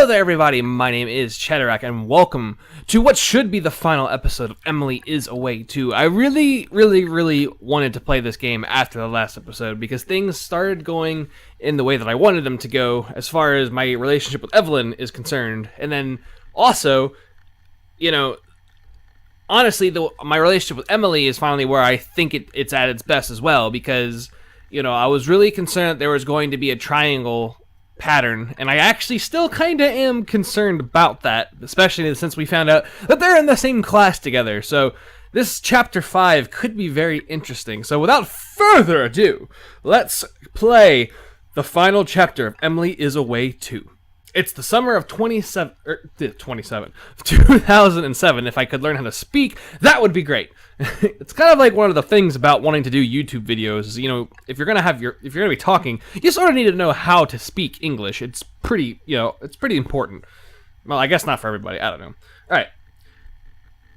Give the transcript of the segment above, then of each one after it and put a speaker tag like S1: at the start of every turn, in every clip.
S1: there, everybody. My name is Chadarak, and welcome to what should be the final episode of Emily is Away 2. I really wanted to play this game after the last episode because things started going in the way that I wanted them to go as far as my relationship with Evelyn is concerned. And then also, you know, honestly, my relationship with Emily is finally where I think it's at its best as well because, you know, I was really concerned that there was going to be a triangle pattern, and I actually still kind of am concerned about that, especially since we found out that they're in the same class together. So this chapter 5 could be very interesting. So without further ado, let's play the final chapter of Emily is Away 2. It's the summer of 2007. If I could learn how to speak, that would be great. It's kind of like one of the things about wanting to do YouTube videos is, you know, if you're gonna be talking, you sort of need to know how to speak English. It's pretty, it's pretty important. Well, I guess not for everybody. I don't know. All right,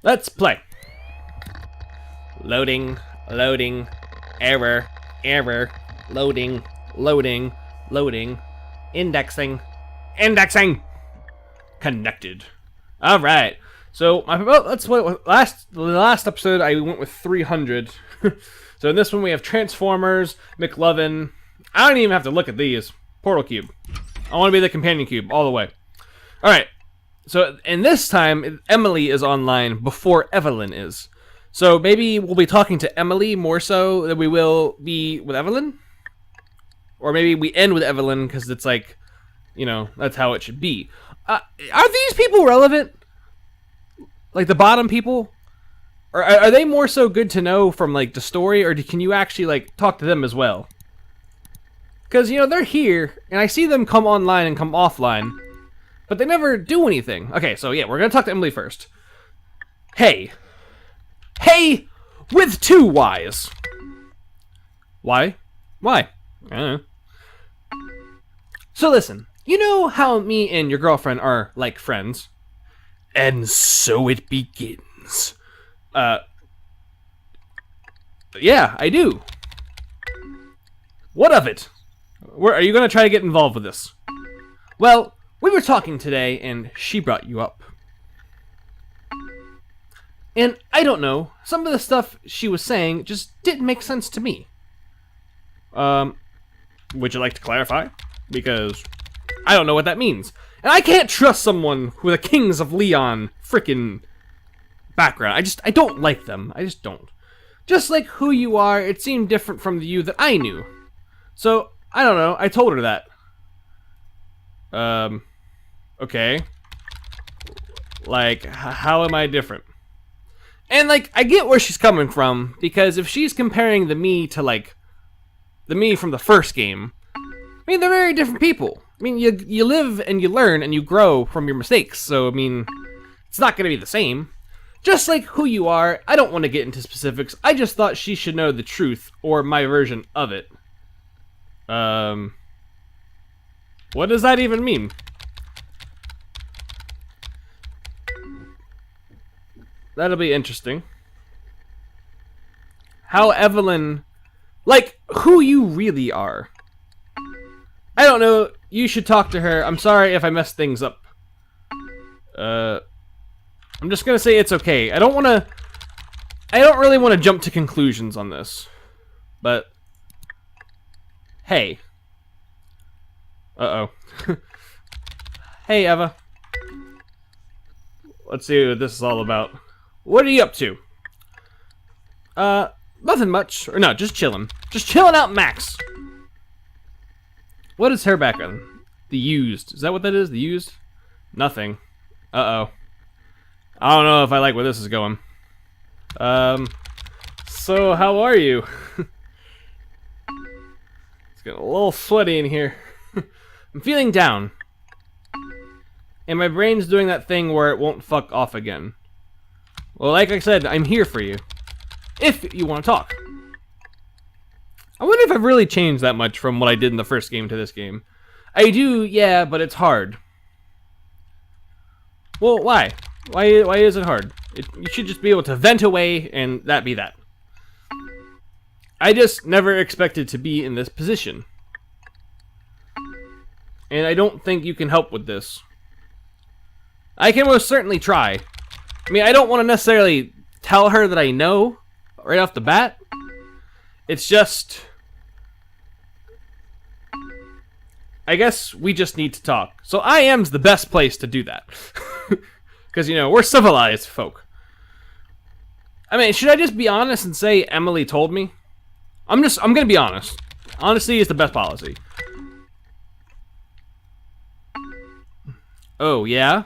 S1: let's play. Loading, error, loading, indexing. Connected. All right. So that's what the last episode I went with 300. So in this one we have Transformers, McLovin. I don't even have to look at these. Portal Cube. I want to be the companion cube all the way. All right. So in this time Emily is online before Evelyn is. So maybe we'll be talking to Emily more so than we will be with Evelyn, or maybe we end with Evelyn because it's like, you know, that's how it should be. Are these people relevant? Like the bottom people? Or are they more so good to know from like the story, or can you actually like talk to them as well? Because, you know, they're here, and I see them come online and come offline, but they never do anything. Okay, so yeah, we're going to talk to Emily first. Hey, with two Y's. Why? I don't know. So listen. You know how me and your girlfriend are like friends? And so it begins. Yeah, I do. What of it? Are you going to try to get involved with this? Well, we were talking today, and she brought you up. And I don't know, some of the stuff she was saying just didn't make sense to me. Would you like to clarify? Because I don't know what that means. And I can't trust someone with a Kings of Leon frickin' background. I don't like them. I just don't. Just like who you are, it seemed different from the you that I knew. So, I don't know. I told her that. Okay. Like, how am I different? And, like, I get where she's coming from, because if she's comparing the me to, like, the me from the first game, I mean, they're very different people. I mean, you live and you learn and you grow from your mistakes, so, I mean, it's not going to be the same. Just like who you are, I don't want to get into specifics. I just thought she should know the truth, or my version of it. What does that even mean? That'll be interesting. How Evelyn, like, who you really are. I don't know. You should talk to her. I'm sorry if I messed things up. I'm just gonna say it's okay. I don't really want to jump to conclusions on this. But hey. Uh-oh. Hey, Eva. Let's see what this is all about. What are you up to? Nothing much. Or no, just chilling. Just chilling out, Max. What is her background? The used. Is that what that is? The used? Nothing. Uh-oh. I don't know if I like where this is going. So how are you? It's getting a little sweaty in here. I'm feeling down. And my brain's doing that thing where it won't fuck off again. Well, like I said, I'm here for you. If you want to talk. I wonder if I've really changed that much from what I did in the first game to this game. I do, yeah, but it's hard. Well, why? Why is it hard? You should just be able to vent away and that be that. I just never expected to be in this position. And I don't think you can help with this. I can most certainly try. I mean, I don't want to necessarily tell her that I know right off the bat. It's just... I guess we just need to talk. So I am's the best place to do that. Because, you know, we're civilized folk. I mean, should I just be honest and say Emily told me? I'm gonna be honest. Honesty is the best policy. Oh, yeah?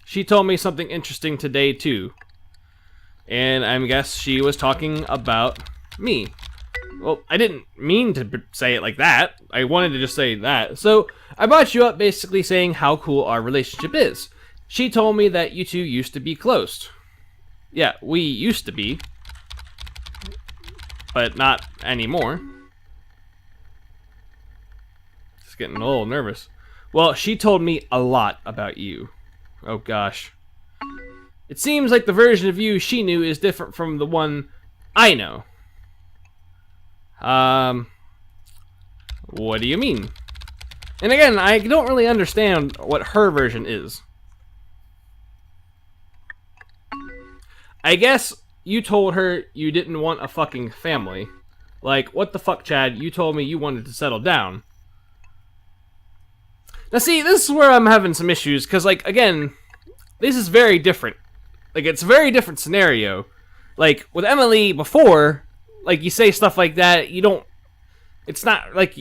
S1: She told me something interesting today, too. And I guess she was talking about me. Well, I didn't mean to say it like that. I wanted to just say that. So, I brought you up basically saying how cool our relationship is. She told me that you two used to be close. Yeah, we used to be. But not anymore. Just getting a little nervous. Well, she told me a lot about you. Oh gosh. It seems like the version of you she knew is different from the one I know. What do you mean? And again, I don't really understand what her version is. I guess you told her you didn't want a fucking family. Like, what the fuck, Chad? You told me you wanted to settle down. Now see, this is where I'm having some issues, because, like, again, this is very different. Like, it's a very different scenario. Like, with Emily before, like, you say stuff like that, you don't... It's not, like...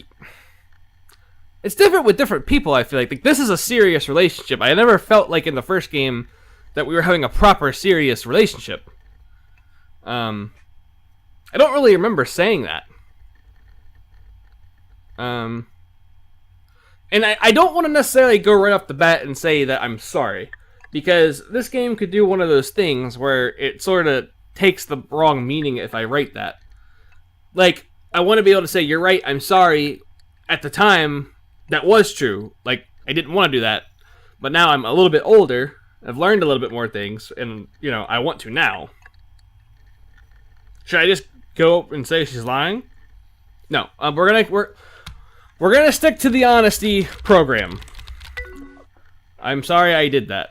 S1: It's different with different people, I feel like. Like, this is a serious relationship. I never felt like in the first game that we were having a proper, serious relationship. I don't really remember saying that. And I don't want to necessarily go right off the bat and say that I'm sorry. Because this game could do one of those things where it sort of takes the wrong meaning if I write that. Like, I want to be able to say, you're right, I'm sorry. At the time, that was true. Like, I didn't want to do that. But now I'm a little bit older. I've learned a little bit more things. And, you know, I want to now. Should I just go and say she's lying? No. We're gonna stick to the honesty program. I'm sorry I did that.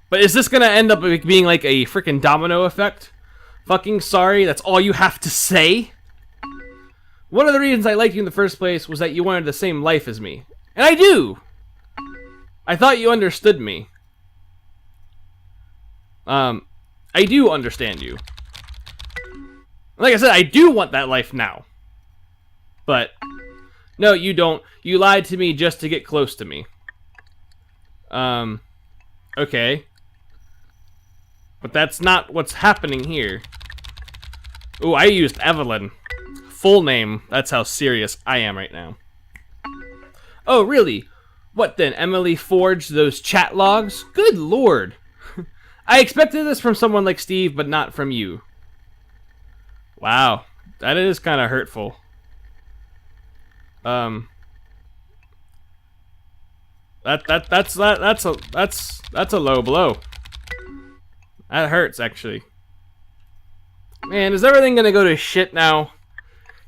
S1: But is this gonna end up being like a freaking domino effect? Fucking sorry, that's all you have to say? One of the reasons I liked you in the first place was that you wanted the same life as me. And I do! I thought you understood me. I do understand you. Like I said, I do want that life now. But... no, you don't. You lied to me just to get close to me. Okay. But that's not what's happening here. Ooh, I used Evelyn. Full name. That's how serious I am right now. Oh, really? What then? Emily forged those chat logs? Good lord. I expected this from someone like Steve, but not from you. Wow. That is kind of hurtful. That's a low blow. That hurts, actually. Man, is everything gonna go to shit now?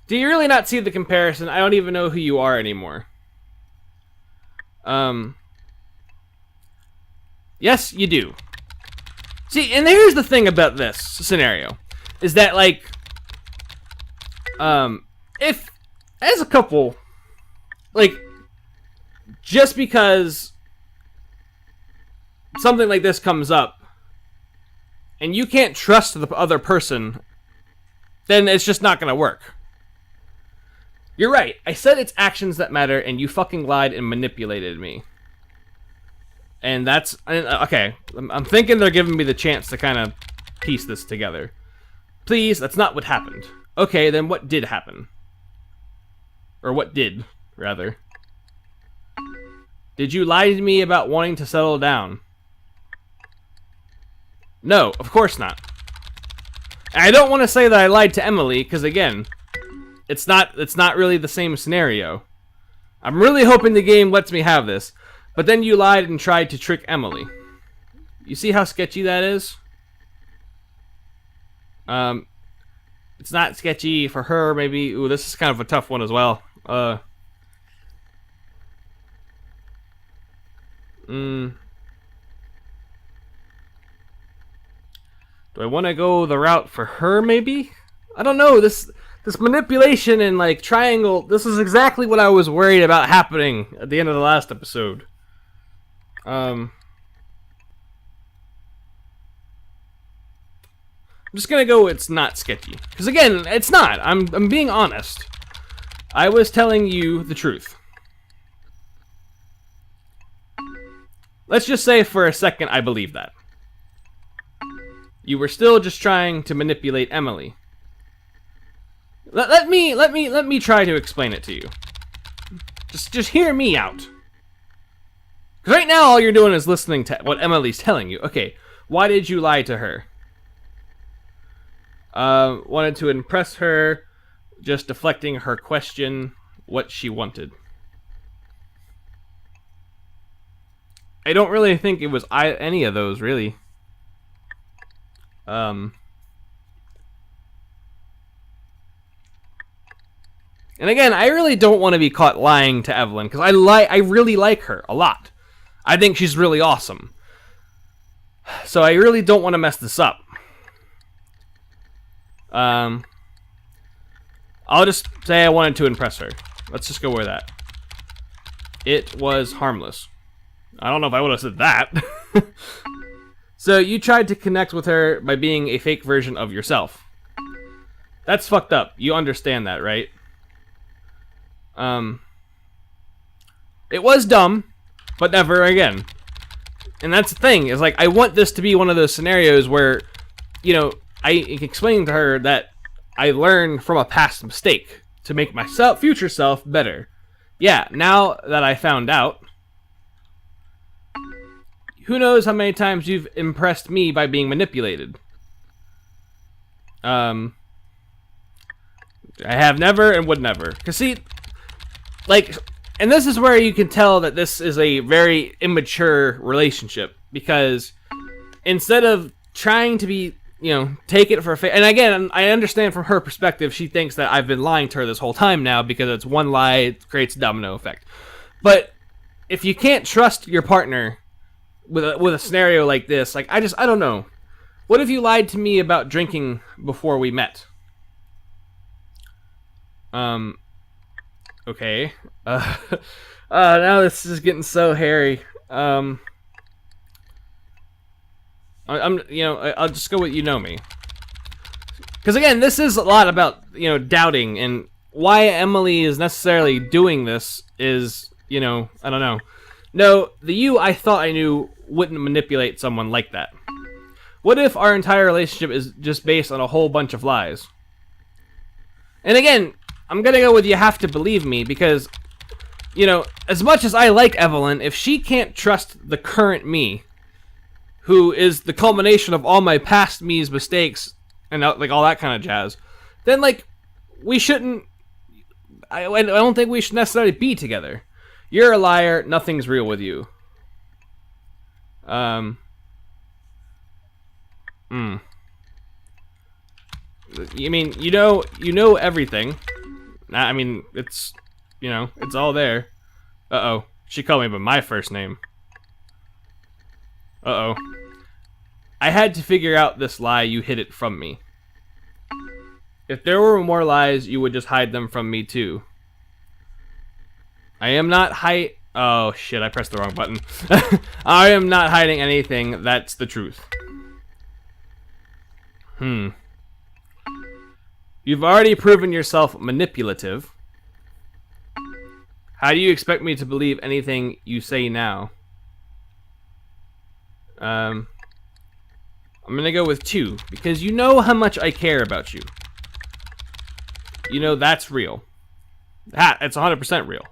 S1: Do you really not see the comparison? I don't even know who you are anymore. Yes, you do. See, and here's the thing about this scenario. Is that, like... if... as a couple... like... just because... something like this comes up... and you can't trust the other person... then it's just not gonna work. You're right. I said it's actions that matter, and you fucking lied and manipulated me. And that's... okay. I'm thinking they're giving me the chance to kind of piece this together. Please, that's not what happened. Okay, then what did happen? Or what did, rather. Did you lie to me about wanting to settle down? No, of course not. And I don't want to say that I lied to Emily, because again... It's not really the same scenario. I'm really hoping the game lets me have this. But then you lied and tried to trick Emily. You see how sketchy that is? It's not sketchy for her, maybe. Ooh, this is kind of a tough one as well. Do I want to go the route for her, maybe? I don't know. This manipulation and, like, triangle, this is exactly what I was worried about happening at the end of the last episode. I'm just gonna go it's not sketchy. Because, again, it's not. I'm being honest. I was telling you the truth. Let's just say for a second I believe that. You were still just trying to manipulate Emily. Let me try to explain it to you. Just hear me out. Because right now all you're doing is listening to what Emily's telling you. Okay, why did you lie to her? Wanted to impress her, just deflecting her question, what she wanted. I don't really think it was any of those, really. And again, I really don't want to be caught lying to Evelyn, because I really like her a lot. I think she's really awesome. So I really don't want to mess this up. I'll just say I wanted to impress her. Let's just go with that. It was harmless. I don't know if I would have said that. So you tried to connect with her by being a fake version of yourself. That's fucked up. You understand that, right? It was dumb, but never again. And that's the thing, is like, I want this to be one of those scenarios where, you know, I explain to her that I learned from a past mistake to make my future self better. Yeah, now that I found out, who knows how many times you've impressed me by being manipulated. I have never and would never. Because see, like, and this is where you can tell that this is a very immature relationship. Because instead of trying to be, you know, take it for a and again, I understand from her perspective, she thinks that I've been lying to her this whole time now because it's one lie, it creates a domino effect. But if you can't trust your partner with a scenario like this, like, I don't know. What if you lied to me about drinking before we met? Okay. Now this is getting so hairy. I'll just go with you know me. Because again, this is a lot about, you know, doubting, and why Emily is necessarily doing this is, you know, I don't know. No, the you I thought I knew wouldn't manipulate someone like that. What if our entire relationship is just based on a whole bunch of lies? And again, I'm gonna go with you have to believe me, because, you know, as much as I like Evelyn, if she can't trust the current me, who is the culmination of all my past me's mistakes, and like all that kind of jazz, then, like, we shouldn't, I don't think we should necessarily be together. You're a liar, nothing's real with you. You mean, you know everything. I mean, it's, you know, it's all there. Uh-oh. She called me by my first name. Uh-oh. I had to figure out this lie, you hid it from me. If there were more lies, you would just hide them from me too. I am not oh shit, I pressed the wrong button. I am not hiding anything, that's the truth. You've already proven yourself manipulative. How do you expect me to believe anything you say now? I'm gonna go with 2, because you know how much I care about you. You know that's real. It's 100% real.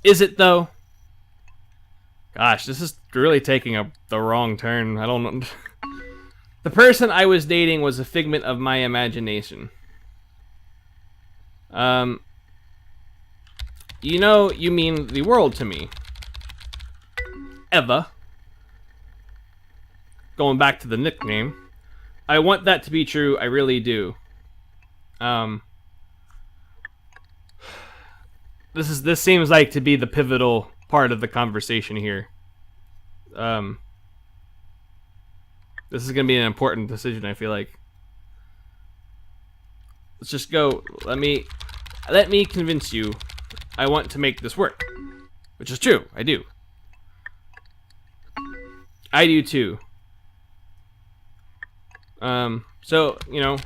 S1: Is it, though? Gosh, this is really taking the wrong turn. I don't know. The person I was dating was a figment of my imagination. You know, you mean the world to me. Eva. Going back to the nickname. I want that to be true, I really do. this seems like to be the pivotal part of the conversation here. This is gonna be an important decision, I feel like. Let's just go. Let me convince you I want to make this work. Which is true, I do. I do too. So, you know,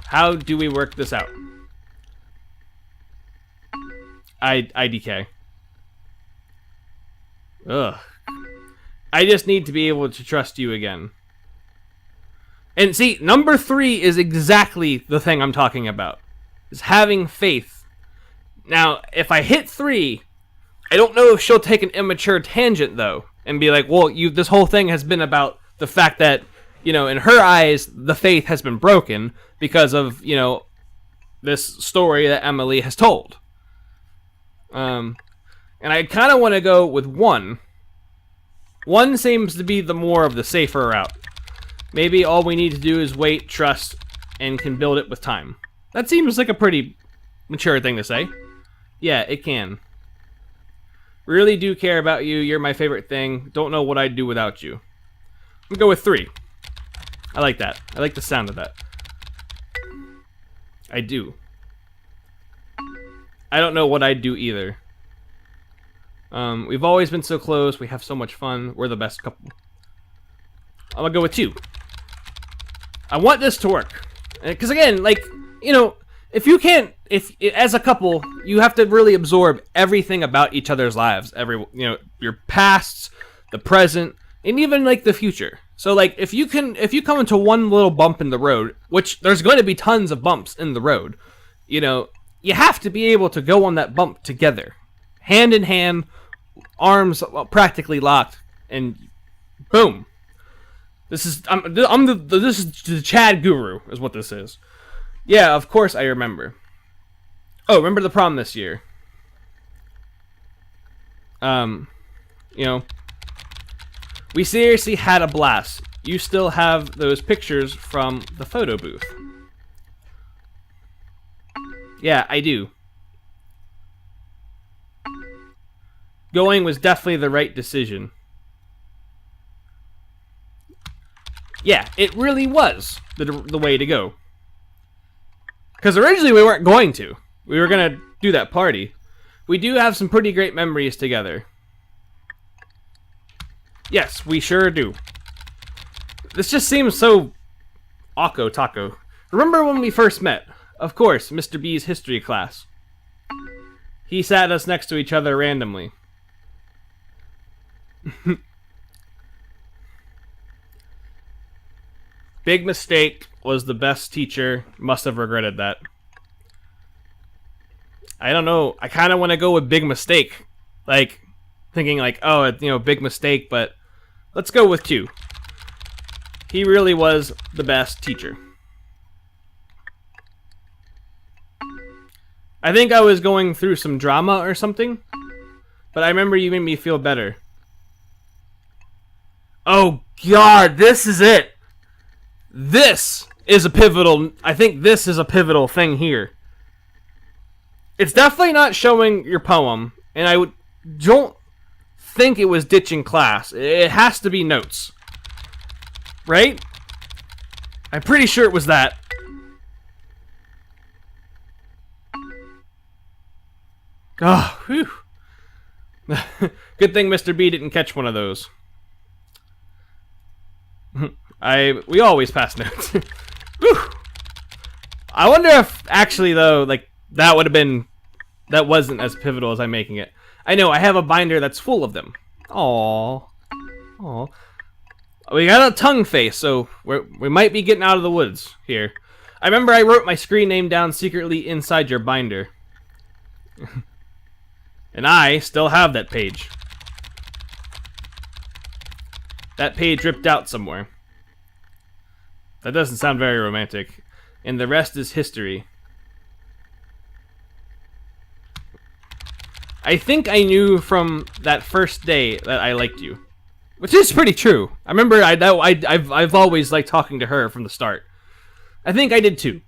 S1: how do we work this out? IDK. Ugh. I just need to be able to trust you again. And see, number 3 is exactly the thing I'm talking about. Is having faith. Now, if I hit 3, I don't know if she'll take an immature tangent, though. And be like, well, this whole thing has been about the fact that, you know, in her eyes, the faith has been broken because of, you know, this story that Emily has told. And I kind of want to go with 1. 1 seems to be the more of the safer route. Maybe all we need to do is wait, trust, and can build it with time. That seems like a pretty mature thing to say. Yeah, it can. Really do care about you. You're my favorite thing. Don't know what I'd do without you. I'm gonna go with 3. I like that. I like the sound of that. I do. I don't know what I'd do either. We've always been so close. We have so much fun. We're the best couple. I'm gonna go with 2. I want this to work. Because again, like, you know, if you can't, as a couple, you have to really absorb everything about each other's lives. You know, your pasts, the present, and even like the future. So like, if you come into one little bump in the road, which there's going to be tons of bumps in the road, you know, you have to be able to go on that bump together, hand in hand, arms practically locked, and boom. This is this is the Chad Guru is what this is. Yeah, of course I remember. Oh, remember the prom this year? You know, we seriously had a blast. You still have those pictures from the photo booth. Yeah, I do. Going was definitely the right decision. Yeah, it really was the way to go. Because originally we weren't going to. We were going to do that party. We do have some pretty great memories together. Yes, we sure do. This just seems so Akko Taco. Remember when we first met? Of course, Mr. B's history class. He sat us next to each other randomly. Big mistake, was the best teacher, must have regretted that. I don't know, I kind of want to go with big mistake. Like, thinking like, oh, you know, big mistake, but let's go with 2. He really was the best teacher. I think I was going through some drama or something, but I remember you made me feel better. Oh God, this is it! This is a pivotal... I think this is a pivotal thing here. It's definitely not showing your poem, and I don't think it was ditching class. It has to be notes. Right? I'm pretty sure it was that. Oh, whew. Good thing Mr. B didn't catch one of those. We always pass notes. Whew. I wonder if actually though, like that wasn't as pivotal as I'm making it. I know I have a binder that's full of them. Aww. Aww. We got a tongue face, so we might be getting out of the woods here. I remember I wrote my screen name down secretly inside your binder. And I still have that page. That page ripped out somewhere. That doesn't sound very romantic. And the rest is history. I think I knew from that first day that I liked you. Which is pretty true. I remember I've always liked talking to her from the start. I think I did too.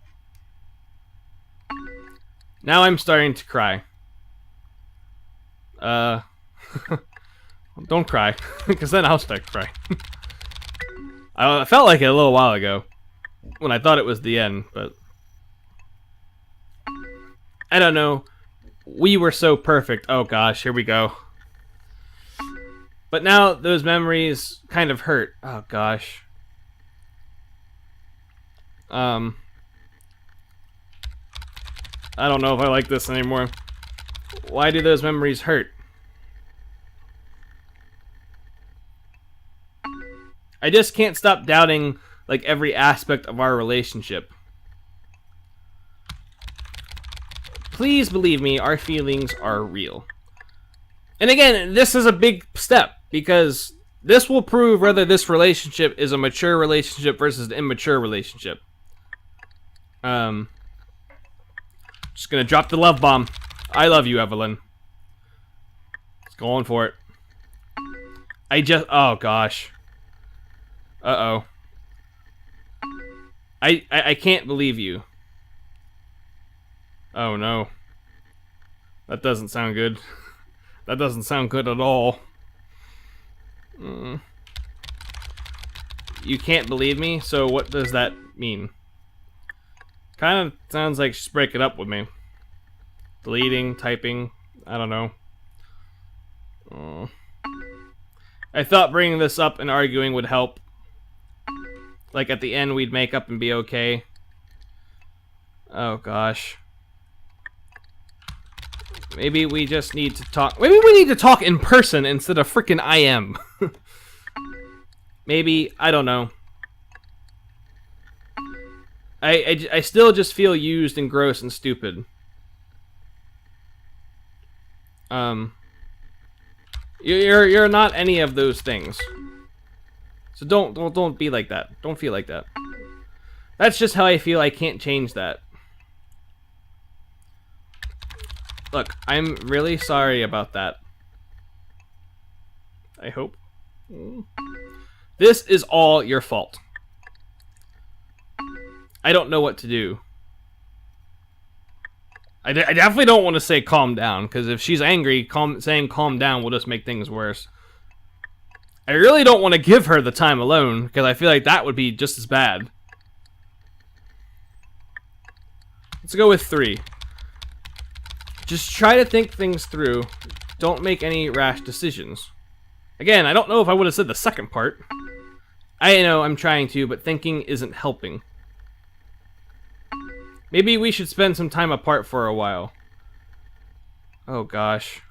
S1: Now I'm starting to cry. Uh, don't cry, because then I'll start crying. I felt like it a little while ago, when I thought it was the end, but... I don't know. We were so perfect. Oh gosh, here we go. But now those memories kind of hurt. Oh gosh. I don't know if I like this anymore. Why do those memories hurt? I just can't stop doubting, like, every aspect of our relationship. Please believe me, our feelings are real. And again, this is a big step, because this will prove whether this relationship is a mature relationship versus an immature relationship. Just gonna drop the love bomb. I love you, Evelyn. It's going for it. Oh gosh. Uh-oh. I can't believe you. Oh no. That doesn't sound good. That doesn't sound good at all. You can't believe me? So what does that mean? Kind of sounds like she's breaking up with me. Deleting, typing, I don't know. I thought bringing this up and arguing would help. Like at the end we'd make up and be okay. Oh gosh. Maybe we just need to talk. Maybe we need to talk in person instead of freaking IM. Maybe, I don't know. I still just feel used and gross and stupid. You're not any of those things. So don't be like that. Don't feel like that. That's just how I feel. I can't change that. Look, I'm really sorry about that. I hope. This is all your fault. I don't know what to do. I definitely don't want to say calm down, because if she's angry, saying calm down will just make things worse. I really don't want to give her the time alone, because I feel like that would be just as bad. Let's go with 3. Just try to think things through. Don't make any rash decisions. Again, I don't know if I would have said the second part. I know I'm trying to, but thinking isn't helping. Maybe we should spend some time apart for a while. Oh gosh.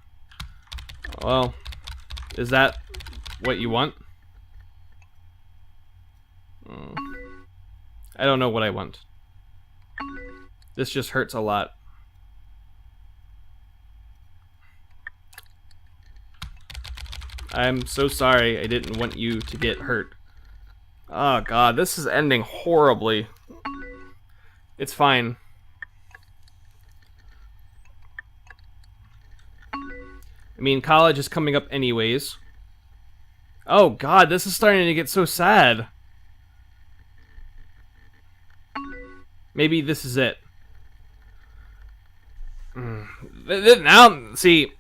S1: Well, is that what you want? I don't know what I want. This just hurts a lot. I'm so sorry. I didn't want you to get hurt. Oh god, this is ending horribly. It's fine. I mean, college is coming up anyways. Oh god, this is starting to get so sad. Maybe this is it. Now, see...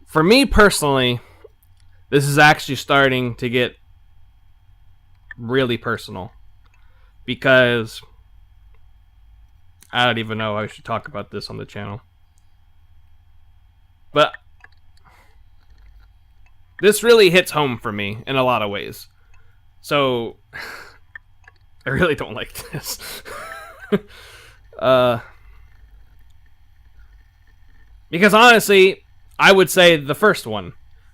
S1: For me personally, this is actually starting to get really personal. Because I don't even know I should talk about this on the channel. But this really hits home for me in a lot of ways. So I really don't like this. Because honestly, I would say the first one.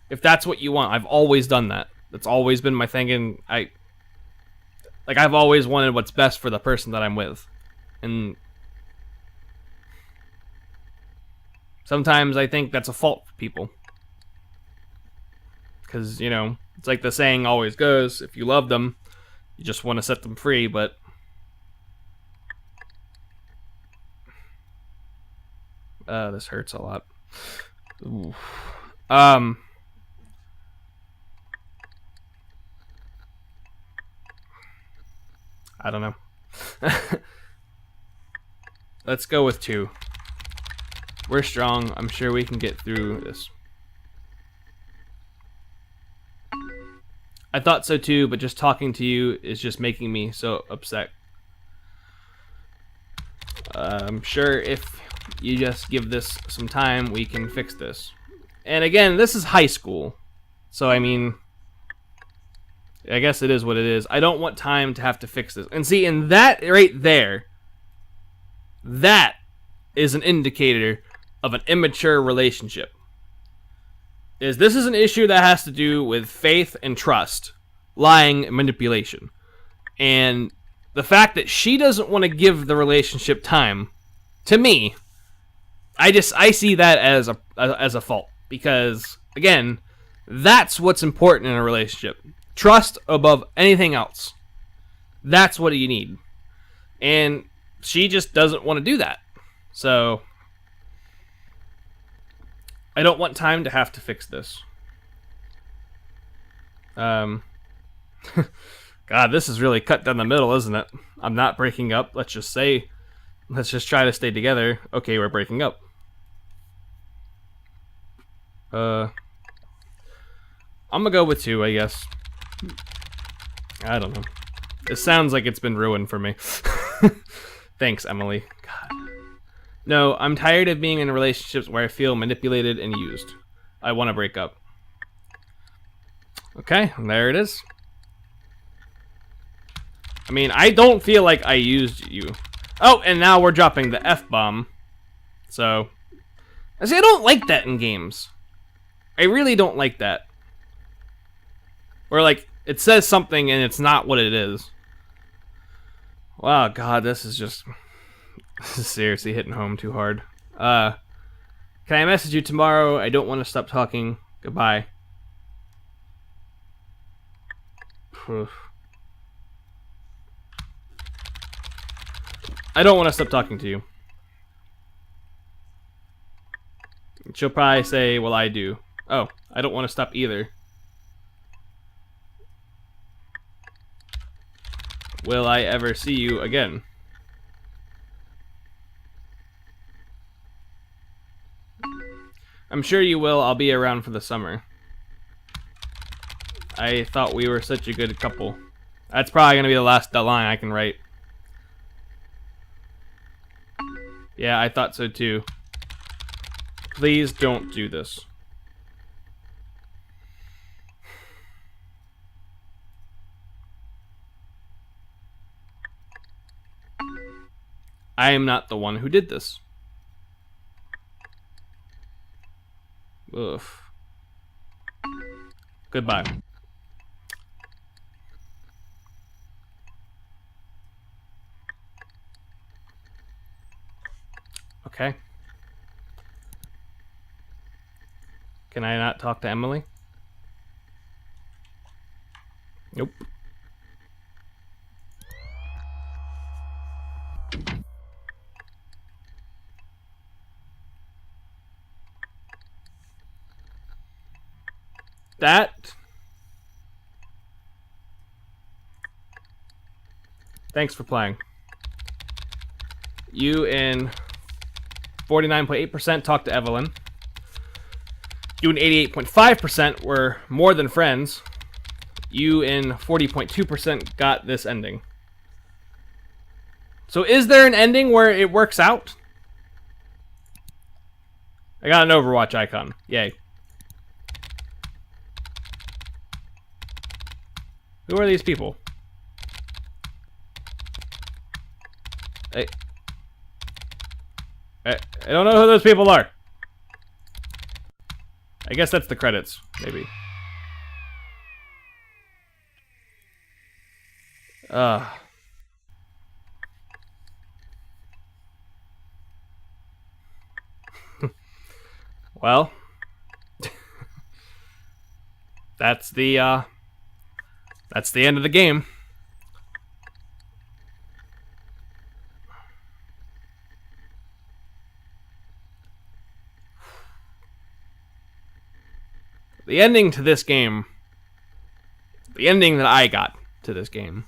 S1: If that's what you want. I've always done that. That's always been my thing, and I've always wanted what's best for the person that I'm with. And sometimes I think that's a fault for people. Because, you know, it's like the saying always goes, if you love them, you just want to set them free, but... this hurts a lot. Ooh. I don't know. Let's go with 2. We're strong. I'm sure we can get through this. I thought so too, but just talking to you is just making me so upset. I'm sure if you just give this some time, we can fix this. And again, this is high school. So, I mean, I guess it is what it is. I don't want time to have to fix this. And see, in that right there, that is an indicator of an immature relationship. This is an issue that has to do with faith and trust, lying and manipulation. And the fact that she doesn't want to give the relationship time, to me, I see that as a fault. Because, again, that's what's important in a relationship. Trust above anything else. That's what you need. And she just doesn't want to do that. So, I don't want time to have to fix this. God, this is really cut down the middle, isn't it? I'm not breaking up. Let's just try to stay together. Okay, we're breaking up. I'm gonna go with 2, I guess. I don't know. It sounds like it's been ruined for me. Thanks, Emily. God. No, I'm tired of being in relationships where I feel manipulated and used. I want to break up. Okay, and there it is. I mean, I don't feel like I used you. Oh, and now we're dropping the F-bomb. So, I don't like that in games. I really don't like that. Where, like, it says something and it's not what it is. Wow, God, this is seriously hitting home too hard. Can I message you tomorrow? I don't want to stop talking. Goodbye. I don't want to stop talking to you. She'll probably say, well, I do. Oh, I don't want to stop either. Will I ever see you again? I'm sure you will. I'll be around for the summer. I thought we were such a good couple. That's probably going to be the last line I can write. Yeah, I thought so too. Please don't do this. I am not the one who did this. Oof. Goodbye. Okay. Can I not talk to Emily? Nope. That. Thanks for playing. You in 49.8% talked to Evelyn. You in 88.5% were more than friends. You in 40.2% got this ending. So is there an ending where it works out? I got an Overwatch icon. Yay. Who are these people? I don't know who those people are. I guess that's the credits, maybe. Well, that's the end of the game. The ending to this game, the ending that I got to this game,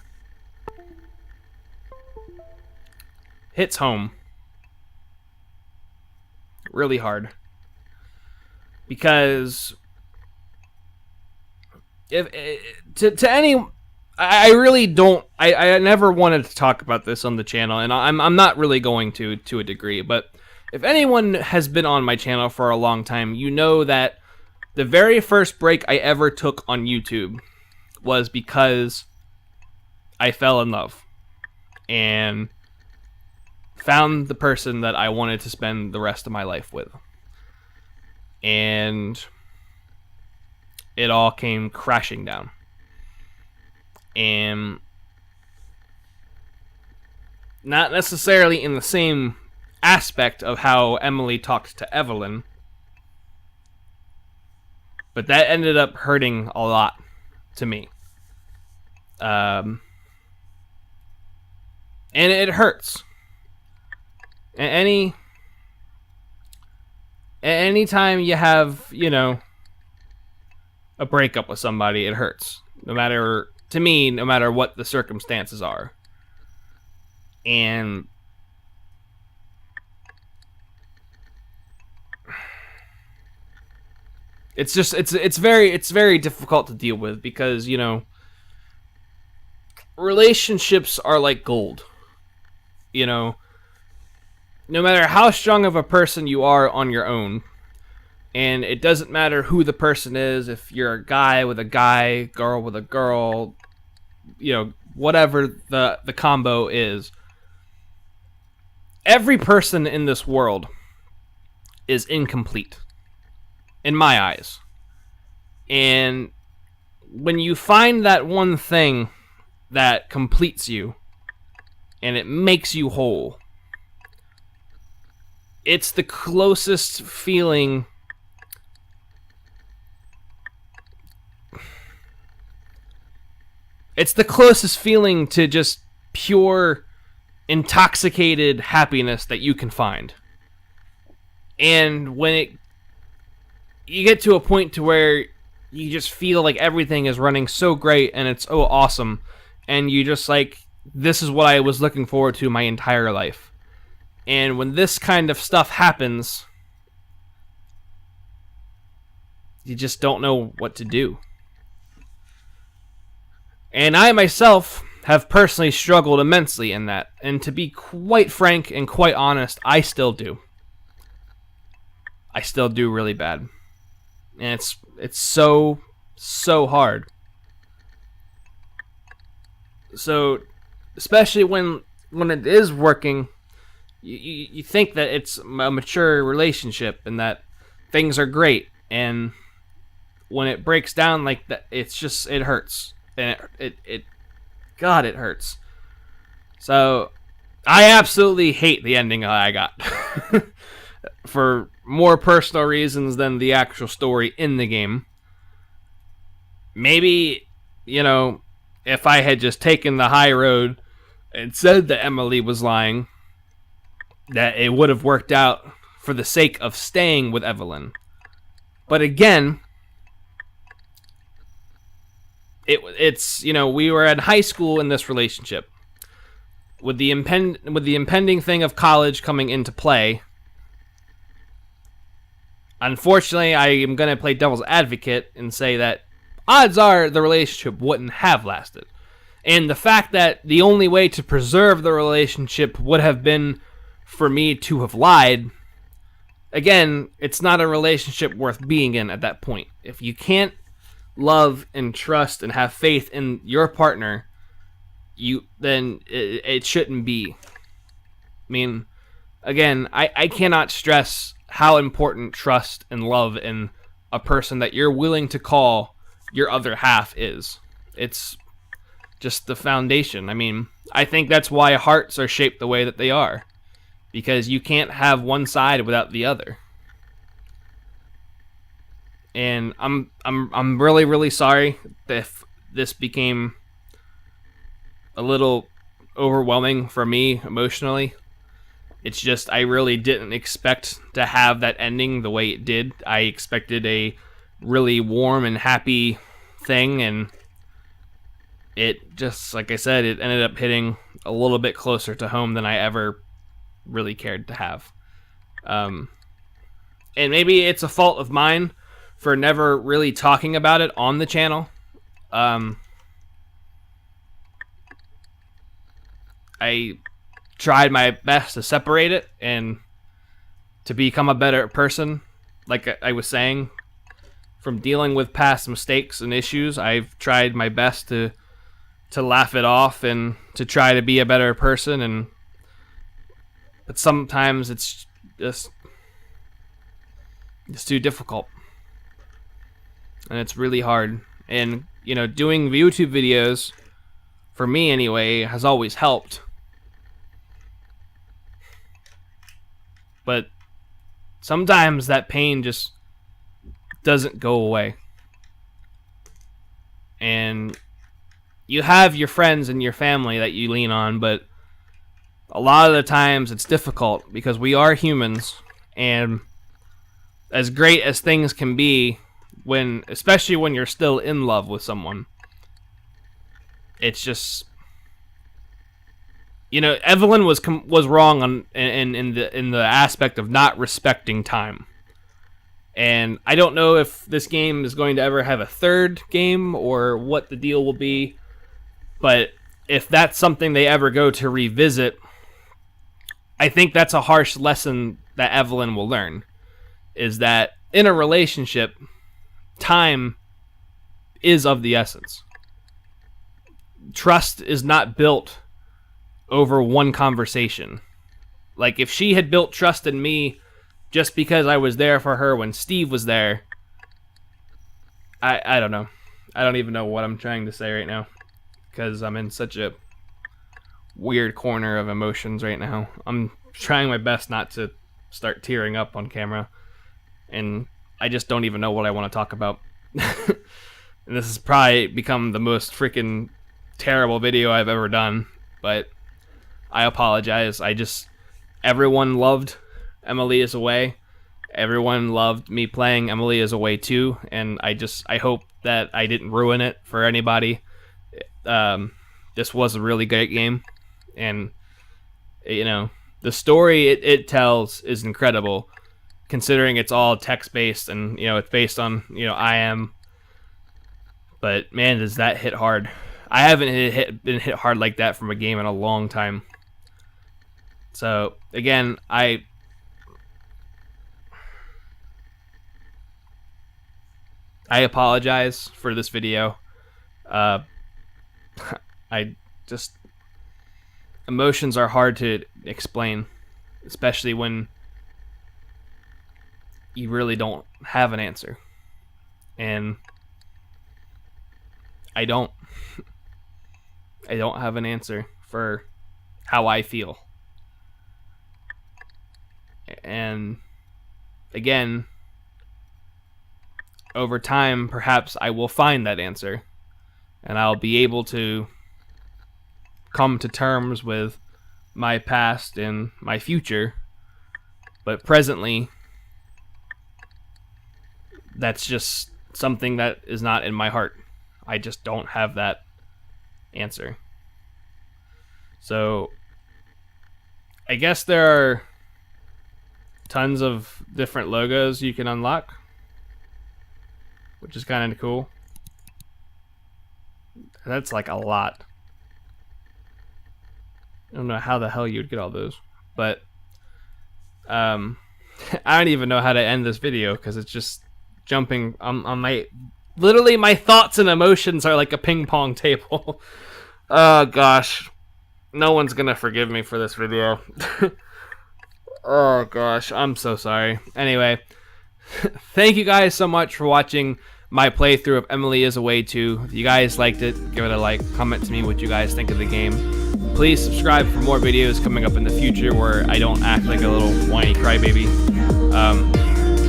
S1: hits home really hard. Because if to any, I really don't. I never wanted to talk about this on the channel, and I'm not really going to a degree. But if anyone has been on my channel for a long time, you know that the very first break I ever took on YouTube was because I fell in love and found the person that I wanted to spend the rest of my life with. And it all came crashing down. And not necessarily in the same aspect of how Emily talked to Evelyn, but that ended up hurting a lot to me. And it hurts. Anytime you have, a breakup with somebody, it hurts. No matter what the circumstances are. And it's very difficult to deal with because, relationships are like gold. No matter how strong of a person you are on your own, and it doesn't matter who the person is, if you're a guy with a guy, girl with a girl, whatever the combo is, every person in this world is incomplete, in my eyes. And when you find that one thing that completes you, and it makes you whole, it's the closest feeling to just pure intoxicated happiness that you can find. And when you get to a point to where you just feel like everything is running so great and it's so awesome, and you just like, this is what I was looking forward to my entire life. And when this kind of stuff happens, you just don't know what to do. And I myself have personally struggled immensely in that. And to be quite frank and quite honest, I still do. I still do really bad. And it's so hard. So, especially when it is working, you think that it's a mature relationship and that things are great. And when it breaks down like that, it hurts. And God, it hurts. So, I absolutely hate the ending I got. For more personal reasons than the actual story in the game. Maybe, if I had just taken the high road and said that Emily was lying, that it would have worked out for the sake of staying with Evelyn. But again, it's we were in high school in this relationship. With the impending thing of college coming into play, unfortunately, I am going to play devil's advocate and say that odds are the relationship wouldn't have lasted. And the fact that the only way to preserve the relationship would have been for me to have lied, again, it's not a relationship worth being in at that point. If you can't love and trust and have faith in your partner, then it shouldn't be. I mean, again, I cannot stress how important trust and love in a person that you're willing to call your other half is. It's just the foundation. I mean, I think that's why hearts are shaped the way that they are, because you can't have one side without the other. And I'm really, really sorry if this became a little overwhelming for me emotionally. It's just, I really didn't expect to have that ending the way it did. I expected a really warm and happy thing, and it just, like I said, it ended up hitting a little bit closer to home than I ever really cared to have. And maybe it's a fault of mine for never really talking about it on the channel. I tried my best to separate it and to become a better person. Like I was saying, from dealing with past mistakes and issues, I've tried my best to laugh it off and to try to be a better person. But sometimes it's too difficult, and it's really hard. And doing YouTube videos, for me anyway, has always helped. But sometimes that pain just doesn't go away. And you have your friends and your family that you lean on, but a lot of the times it's difficult because we are humans, and as great as things can be, especially when you're still in love with someone, it's just, Evelyn was wrong in the aspect of not respecting time. And I don't know if this game is going to ever have a third game or what the deal will be, but if that's something they ever go to revisit, I think that's a harsh lesson that Evelyn will learn, is that in a relationship, time is of the essence. Trust is not built over one conversation. Like, if she had built trust in me just because I was there for her when Steve was there, I don't know. I don't even know what I'm trying to say right now, because I'm in such a weird corner of emotions right now. I'm trying my best not to start tearing up on camera, and I just don't even know what I want to talk about. And this has probably become the most freaking terrible video I've ever done, but I apologize. Everyone loved Emily is Away. Everyone loved me playing Emily is Away too, and I hope that I didn't ruin it for anybody. This was a really great game, and the story it tells is incredible, considering it's all text-based and it's based on I Am. But man, does that hit hard. I haven't been hit hard like that from a game in a long time. So again, I apologize for this video. Emotions are hard to explain, especially when you really don't have an answer. And I don't have an answer for how I feel. And again, over time, perhaps I will find that answer, and I'll be able to come to terms with my past and my future. But presently, that's just something that is not in my heart. I just don't have that answer. So I guess there are tons of different logos you can unlock, which is kind of cool. That's like a lot. I don't know how the hell you would get all those, but I don't even know how to end this video because it's just jumping on my... Literally, my thoughts and emotions are like a ping pong table. Oh gosh, no one's gonna forgive me for this video. Oh gosh, I'm so sorry. Anyway, thank you guys so much for watching my playthrough of Emily is Away 2. If you guys liked it, give it a like, comment to me what you guys think of the game. Please subscribe for more videos coming up in the future where I don't act like a little whiny crybaby.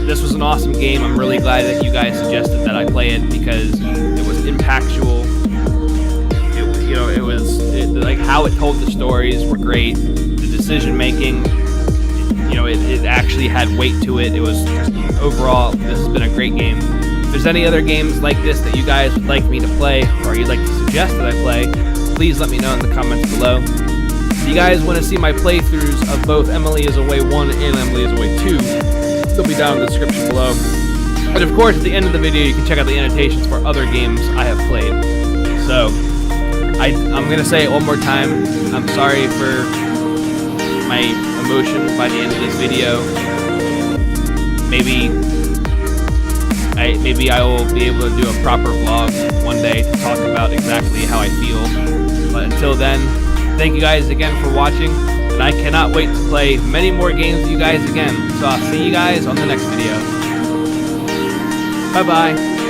S1: This was an awesome game. I'm really glad that you guys suggested that I play it because it was impactful. Like how it told the stories were great. The decision making, it actually had weight to it. It was overall, this has been a great game. If there's any other games like this that you guys would like me to play or you'd like to suggest that I play, please let me know in the comments below. If you guys want to see my playthroughs of both Emily is Away 1 and Emily is Away 2, they'll be down in the description below. And of course, at the end of the video, you can check out the annotations for other games I have played. So, I'm going to say it one more time. I'm sorry for my emotion by the end of this video. Maybe I will be able to do a proper vlog one day to talk about exactly how I feel. But until then, thank you guys again for watching, and I cannot wait to play many more games with you guys again. So I'll see you guys on the next video. Bye-bye.